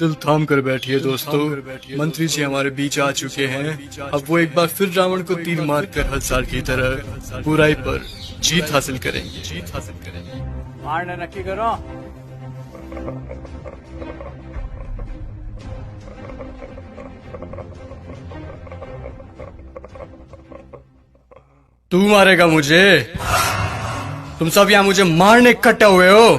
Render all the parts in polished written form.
दिल थाम कर बैठिए दोस्तों, मंत्री जी हमारे बीच आ चुके हैं। अब वो एक बार फिर रावण को तीर मारकर हर साल की तरह बुराई पर जीत हासिल करेंगे। मारना नक्की करो। तू मारेगा मुझे? तुम सब यहाँ मुझे मारने इकट्ठे हुए हो?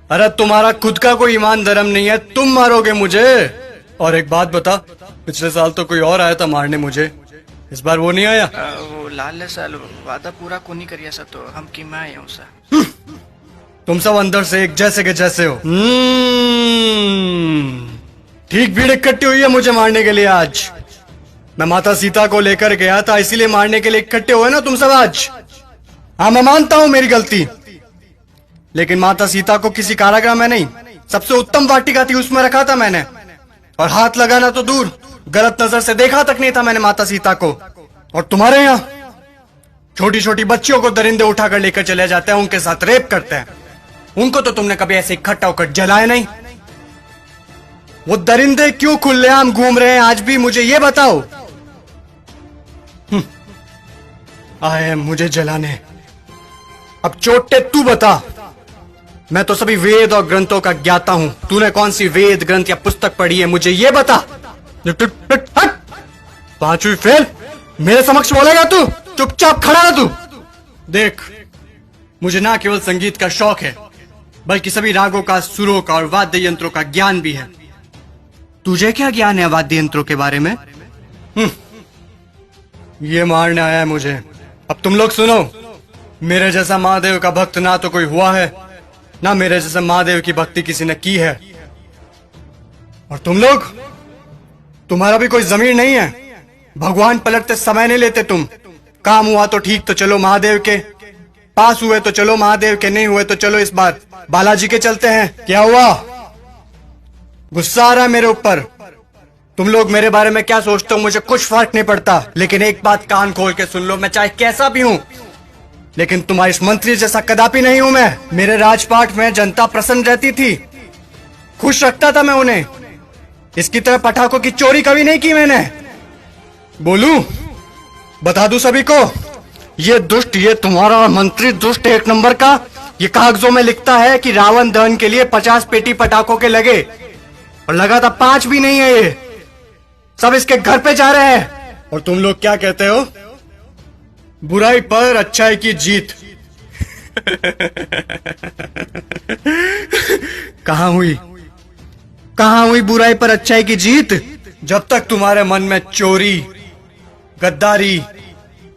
अरे तुम्हारा खुद का कोई ईमान धर्म नहीं है, तुम मारोगे मुझे? और एक बात बता, पिछले साल तो कोई और आया था मारने मुझे, इस बार वो नहीं आया? वो लाल साल वादा पूरा को नहीं करिया सा, तो हम की मैं हूँ सा। तुम सब अंदर से एक जैसे के जैसे हो। ठीक भीड़ इकट्ठी हुई है मुझे मारने के लिए आज। मैं माता सीता को लेकर गया था, इसीलिए मारने के लिए इकट्ठे हुए ना तुम सब आज। हाँ, मैं मानता हूं मेरी गलती, लेकिन माता सीता को किसी कारागृह में नहीं, सबसे उत्तम वाटिका थी उसमें रखा था मैंने। और हाथ लगाना तो दूर, गलत नजर से देखा तक नहीं था मैंने माता सीता को। और तुम्हारे यहाँ छोटी छोटी बच्चियों को दरिंदे उठाकर लेकर चले जाते हैं, उनके साथ रेप करते हैं। उनको तो तुमने कभी ऐसे इकट्ठा होकर जलाया नहीं। वो दरिंदे क्यों खुलेआम घूम रहे हैं आज भी, मुझे ये बताओ। आए हैं मुझे जलाने। अब चोटे तू बता। मैं तो सभी वेद और ग्रंथों का ज्ञाता हूं। तूने कौन सी वेद ग्रंथ या पुस्तक पढ़ी है, मुझे ये बता। पांचवी फेल मेरे समक्ष बोलेगा तू? चुपचाप खड़ा है तू। देख, मुझे ना केवल संगीत का शौक है, बल्कि सभी रागों का, सुरों का और वाद्य यंत्रों का ज्ञान भी है। तुझे क्या ज्ञान है वाद्य यंत्रों के बारे में? ये मारने आया है मुझे। अब तुम लोग सुनो, मेरे जैसा महादेव का भक्त ना तो कोई हुआ है, ना मेरे जैसा महादेव की भक्ति किसी ने की है। और तुम लोग, तुम्हारा भी कोई जमीर नहीं है। भगवान पलटते समय नहीं लेते तुम। काम हुआ तो ठीक, तो चलो महादेव के। पास हुए तो चलो महादेव के, नहीं हुए तो चलो इस बार बालाजी के चलते हैं। क्या हुआ? गुस्सा आ रहा है मेरे ऊपर? तुम लोग मेरे बारे में क्या सोचते हो मुझे कुछ फर्क नहीं पड़ता, लेकिन एक बात कान खोल के सुन लो, मैं चाहे कैसा भी हूं, लेकिन तुम्हारे इस मंत्री जैसा कदापि नहीं हूं मैं। मेरे राजपाट में जनता प्रसन्न रहती थी, खुश रखता था मैं उन्हें। इसकी तरह पटाखों की चोरी कभी नहीं की मैंने। बोलूं, बता दूं सभी को, ये दुष्ट, ये तुम्हारा मंत्री दुष्ट एक नंबर का, ये कागजों में लिखता है कि रावण दहन के लिए 50 पेटी पटाखों के लगे, और लगा था 5 भी नहीं है। ये सब इसके घर पे जा रहे हैं। और तुम लोग क्या कहते हो? बुराई पर अच्छाई की जीत। कहां हुई, कहां हुई बुराई पर अच्छाई की जीत? जब तक तुम्हारे मन में चोरी, गद्दारी,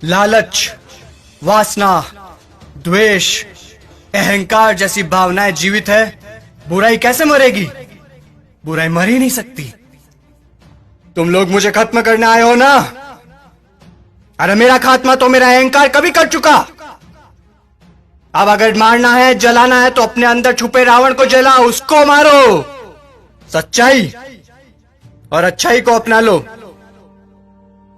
लालच, वासना, द्वेष, अहंकार जैसी भावनाएं जीवित है, बुराई कैसे मरेगी? बुराई मर ही नहीं सकती। तुम लोग मुझे खत्म करने आए हो ना? अरे मेरा खात्मा तो मेरा अहंकार कभी कर चुका। अब अगर मारना है, जलाना है, तो अपने अंदर छुपे रावण को जलाओ, उसको मारो। सच्चाई और अच्छाई को अपना लो,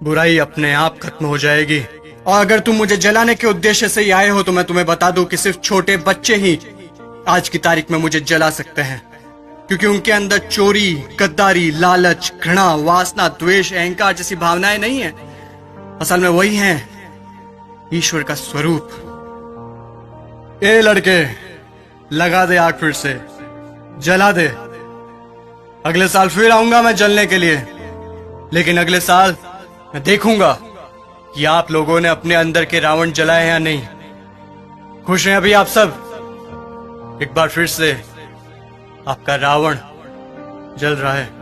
बुराई अपने आप खत्म हो जाएगी। और अगर तुम मुझे जलाने के उद्देश्य से ही आए हो, तो मैं तुम्हें बता दूं कि सिर्फ छोटे बच्चे ही आज की तारीख में मुझे जला सकते हैं, क्योंकि उनके अंदर चोरी, गद्दारी, लालच, घृणा, वासना, द्वेष, अहंकार जैसी भावनाएं नहीं है। असल में वही हैं ईश्वर का स्वरूप। ए लड़के, लगा दे आग फिर से, जला दे। अगले साल फिर आऊंगा मैं जलने के लिए, लेकिन अगले साल मैं देखूंगा कि आप लोगों ने अपने अंदर के रावण जलाए या नहीं। खुश हैं अभी आप सब? एक बार फिर से आपका रावण जल रहा है।